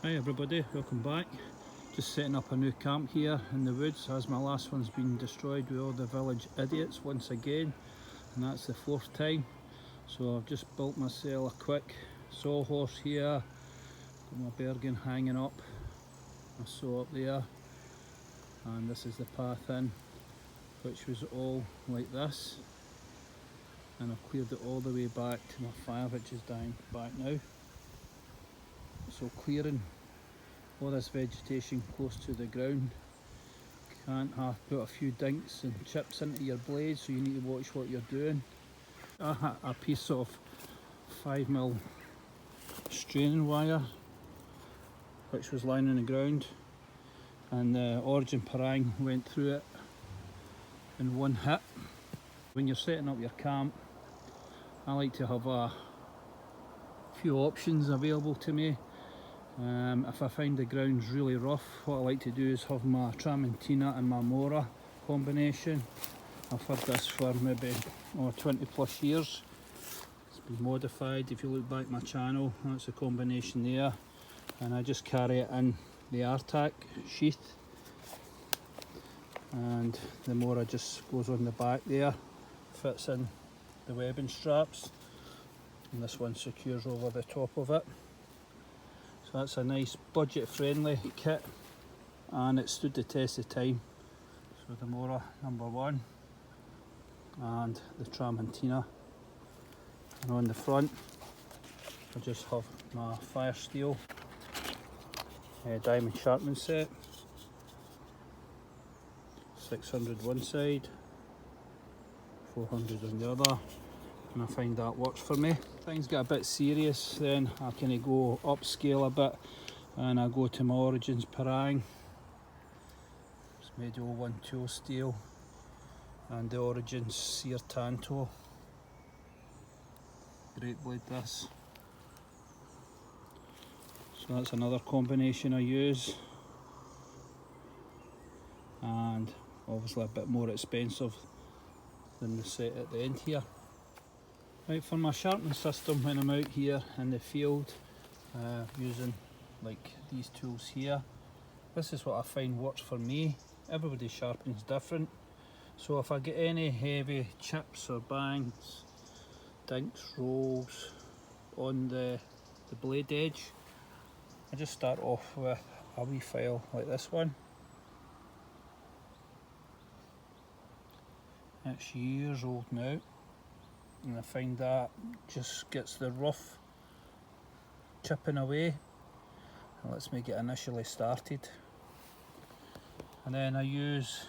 Hi everybody, welcome back. Just setting up a new camp here in the woods as my last one's been destroyed with all the village idiots once again, and that's the fourth time. So I've just built myself a quick sawhorse here, got my bergen hanging up, my saw up there, and this is the path in, which was all like this, and I've cleared it all the way back to my fire, which is down back now. So clearing all this vegetation close to the ground. Can't have put a few dinks and chips into your blade, so you need to watch what you're doing. I had a piece of 5mm straining wire which was lying on the ground, and the origin parang went through it in one hit. When you're setting up your camp, I like to have a few options available to me. If I find the ground's really rough, what I like to do is have my tramontina and my mora combination. I've had this for maybe 20 plus years. It's been modified. If you look back my channel, that's the combination there, and I just carry it in the R-tack sheath, and the mora just goes on the back there, fits in the webbing straps, and this one secures over the top of it. So that's a nice budget friendly kit, and it stood the test of time. So the mora number one and the tramontina, and on the front I just have my fire steel diamond sharpening set, 600 one side, 400 on the other, and I find that works for me. Things get a bit serious, then I kind of go upscale a bit, and I go to my Origins parang. It's made of 012 steel, and the Origins sear tanto. Great blade this. So that's another combination I use, and obviously a bit more expensive than the set at the end here. Right, for my sharpening system when I'm out here in the field, using like these tools here, this is what I find works for me. Everybody's sharpening's different. So if I get any heavy chips or bangs, dinks, rolls on the blade edge, I just start off with a wee file like this one. It's years old now, and I find that just gets the rough chipping away and lets me get initially started. And then I use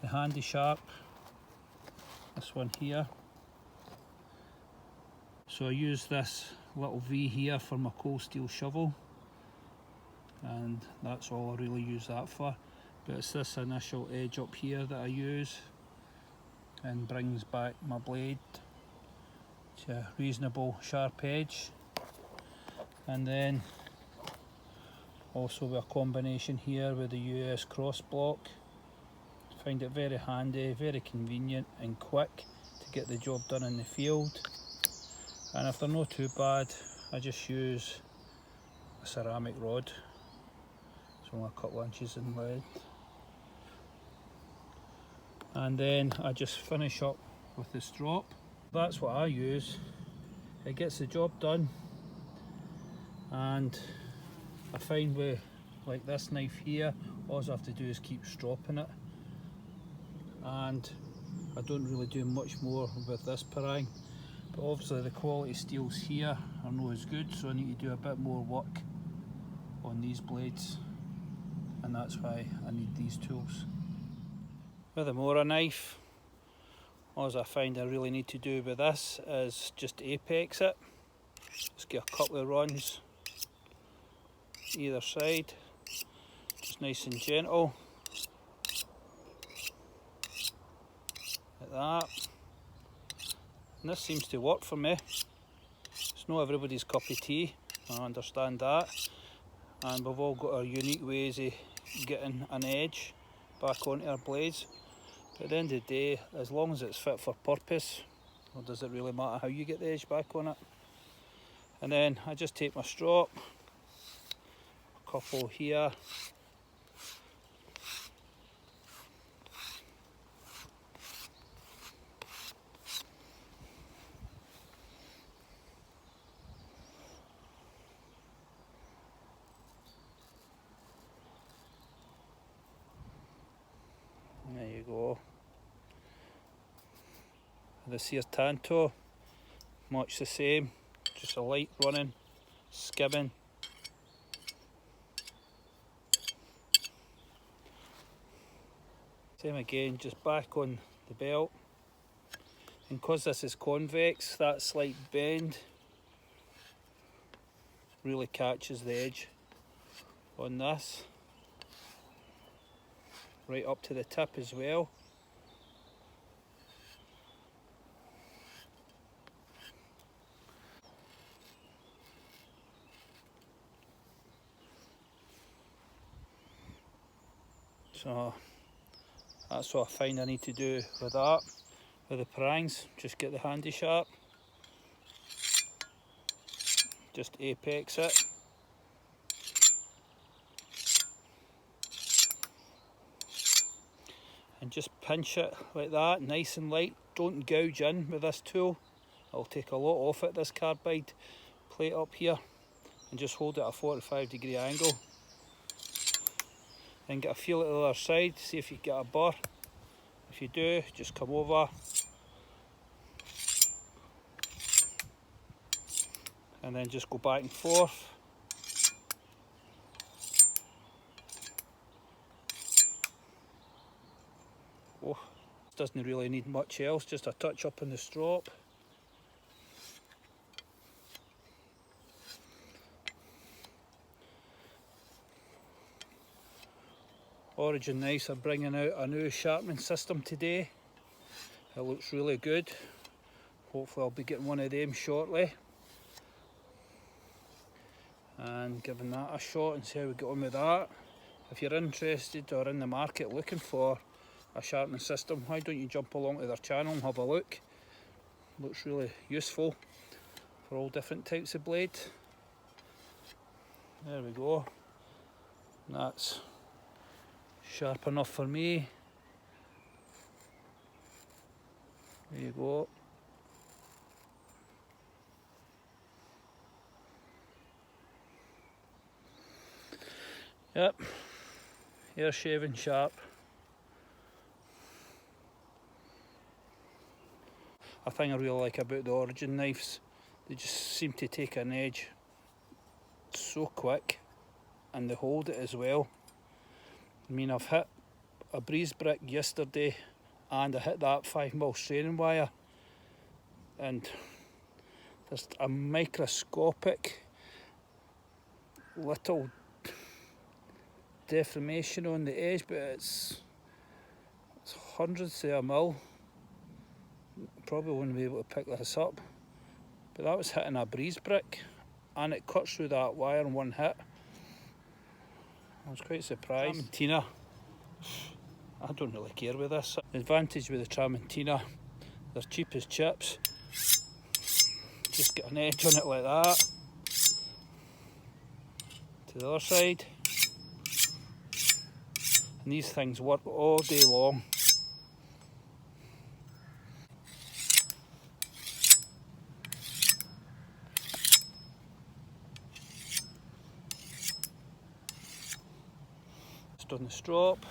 the Handy Sharp, this one here. So I use this little V here for my cold steel shovel, and that's all I really use that for. But it's this initial edge up here that I use, and brings back my blade to a reasonable sharp edge. And then also with a combination here with the US cross block. Find it very handy, very convenient and quick to get the job done in the field. And if they're not too bad, I just use a ceramic rod. It's only a couple inches in length. And then I just finish up with the strop. That's what I use. It gets the job done, and I find with like this knife here, all I have to do is keep stropping it, and I don't really do much more with this parang. But obviously the quality steels here are not as good, so I need to do a bit more work on these blades, and that's why I need these tools. With a mora knife, all I find I really need to do with this is just apex it. Just get a couple of runs either side, just nice and gentle, like that. And this seems to work for me. It's not everybody's cup of tea, I understand that, and we've all got our unique ways of getting an edge back onto our blades. But at the end of the day, as long as it's fit for purpose, or does it really matter how you get the edge back on it? And then I just take my strop, couple here. There you go. This here Tanto, much the same, just a light running, skimming. Same again, just back on the belt. And because this is convex, that slight bend really catches the edge on this. Right up to the tip as well. So that's what I find I need to do with that, with the prangs. Just get the handy sharp, just apex it. And just pinch it like that, nice and light. Don't gouge in with this tool. I'll take a lot off it, this carbide plate up here, and just hold it at a 45-degree angle. Then get a feel at the other side, see if you get a burr. If you do, just come over and then just go back and forth. Oh, doesn't really need much else, just a touch up on the strop. Origin Knives are bringing out a new sharpening system today. It looks really good. Hopefully I'll be getting one of them shortly and giving that a shot and see how we get on with that. If you're interested or in the market looking for a sharpening system, why don't you jump along to their channel and have a look. Looks really useful for all different types of blade. There we go. And that's sharp enough for me. There you go. Yep, hair shaving sharp. A thing I really like about the Origin knives, they just seem to take an edge so quick, and they hold it as well. I mean, I've hit a breeze brick yesterday and I hit that 5mm straining wire, and there's a microscopic little deformation on the edge, but it's hundredths of a mil. Probably wouldn't be able to pick this up, but that was hitting a breeze brick and it cuts through that wire in one hit. I was quite surprised. Tramontina, I don't really care with this. The advantage with the Tramontina, they're cheap as chips. Just get an edge on it like that. To the other side. And these things work all day long. Just on the strop.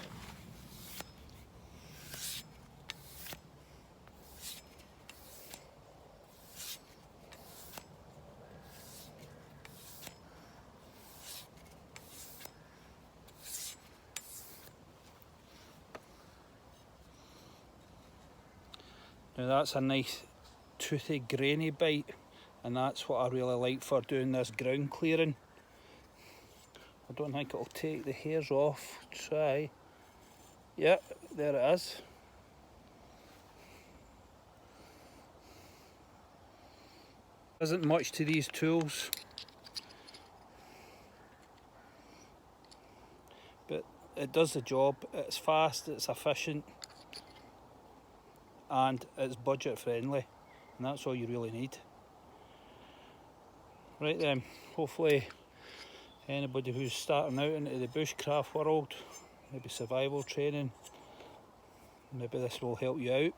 Now that's a nice toothy grainy bite, and that's what I really like for doing this ground clearing. I don't think it'll take the hairs off. Try. Yep, there it is. Isn't much to these tools, but it does the job. It's fast, it's efficient, and it's budget friendly, and that's all you really need. Right then, hopefully Anybody who's starting out into the bushcraft world, maybe survival training, maybe this will help you out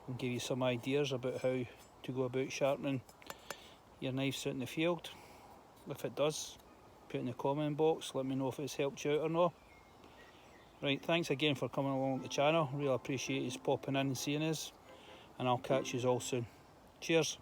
and give you some ideas about how to go about sharpening your knives out in the field. If it does, put in the comment box, let me know if it's helped you out or not. Right, thanks again for coming along the channel, really appreciate you popping in and seeing us, and I'll catch you all soon. Cheers.